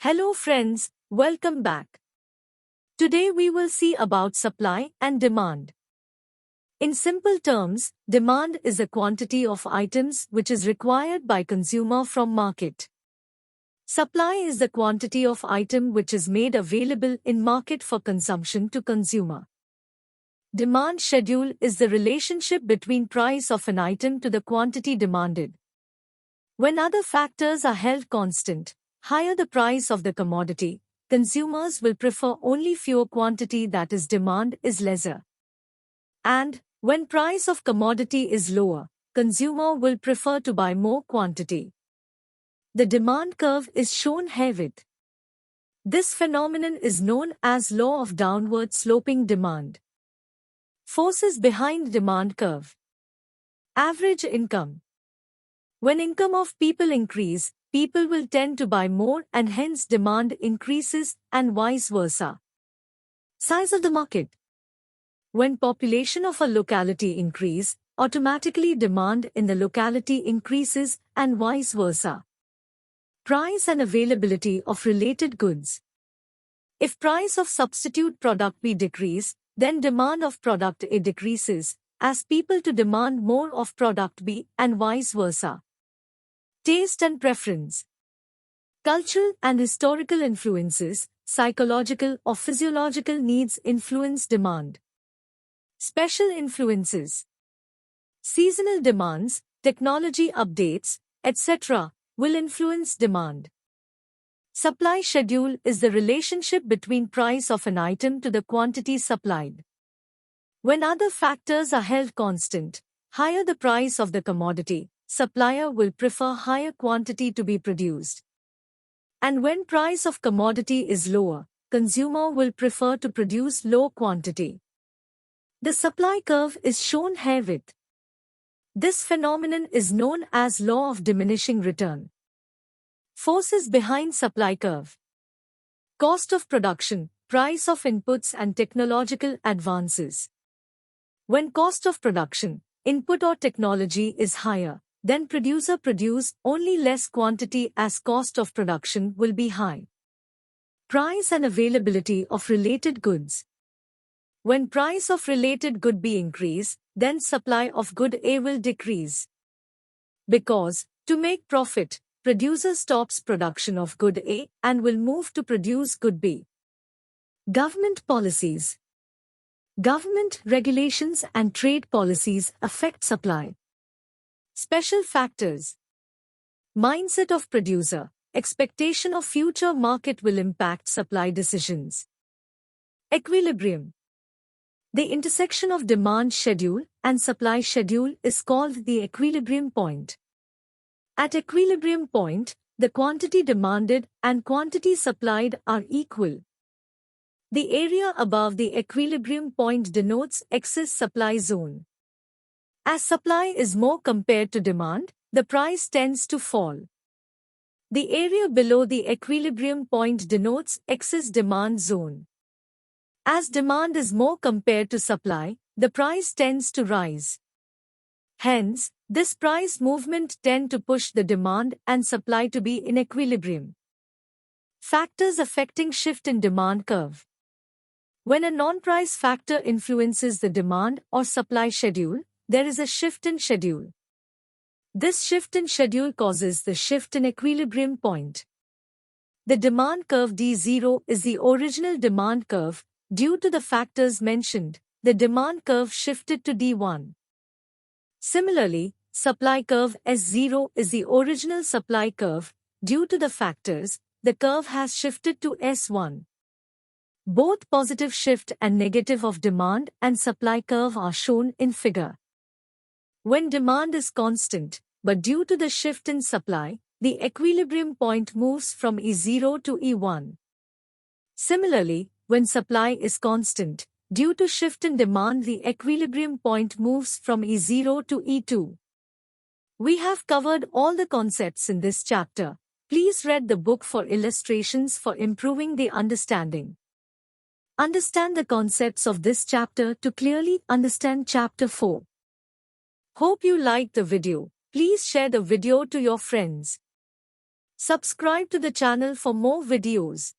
Hello friends, welcome back. Today we will see about supply and demand. In simple terms, demand is the quantity of items which is required by consumer from market. Supply is the quantity of item which is made available in market for consumption to consumer. Demand schedule is the relationship between price of an item to the quantity demanded. When other factors are held constant, higher the price of the commodity, consumers will prefer only fewer quantity, that is demand is lesser. And when price of commodity is lower, consumer will prefer to buy more quantity. The demand curve is shown herewith. This phenomenon is known as law of downward sloping demand. Forces behind demand curve. Average income. When income of people increase, people will tend to buy more and hence demand increases and vice versa. Size of the market. When population of a locality increase, automatically demand in the locality increases and vice versa. Price and availability of related goods. If price of substitute product B decrease, then demand of product A decreases, as people to demand more of product B and vice versa. Taste and preference. Cultural and historical influences, psychological or physiological needs influence demand. Special influences. Seasonal demands, technology updates, etc. will influence demand. Supply schedule is the relationship between price of an item to the quantity supplied. When other factors are held constant, higher the price of the commodity, supplier will prefer higher quantity to be produced. And when price of commodity is lower, consumer will prefer to produce low quantity. The supply curve is shown herewith. This phenomenon is known as law of diminishing return. Forces behind supply curve. Cost of production, price of inputs and technological advances. When cost of production, input or technology is higher, then producer produce only less quantity as cost of production will be high. Price and availability of related goods. When price of related good B increase, then supply of good A will decrease. Because, to make profit, producer stops production of good A and will move to produce good B. Government policies. Government regulations and trade policies affect supply. Special factors. Mindset of producer, expectation of future market will impact supply decisions. Equilibrium. The intersection of demand schedule and supply schedule is called the equilibrium point. At equilibrium point, the quantity demanded and quantity supplied are equal. The area above the equilibrium point denotes excess supply zone. As supply is more compared to demand, the price tends to fall. The area below the equilibrium point denotes excess demand zone. As demand is more compared to supply, the price tends to rise. Hence, this price movement tends to push the demand and supply to be in equilibrium. Factors affecting shift in demand curve. When a non-price factor influences the demand or supply schedule, there is a shift in schedule. This shift in schedule causes the shift in equilibrium point. The demand curve D0 is the original demand curve. Due to the factors mentioned, the demand curve shifted to D1. Similarly, supply curve S0 is the original supply curve. Due to the factors, the curve has shifted to S1. Both positive shift and negative of demand and supply curve are shown in figure. When demand is constant, but due to the shift in supply, the equilibrium point moves from E0 to E1. Similarly, when supply is constant, due to shift in demand, the equilibrium point moves from E0 to E2. We have covered all the concepts in this chapter. Please read the book for illustrations for improving the understanding. Understand the concepts of this chapter to clearly understand chapter 4. Hope you liked the video. Please share the video to your friends. Subscribe to the channel for more videos.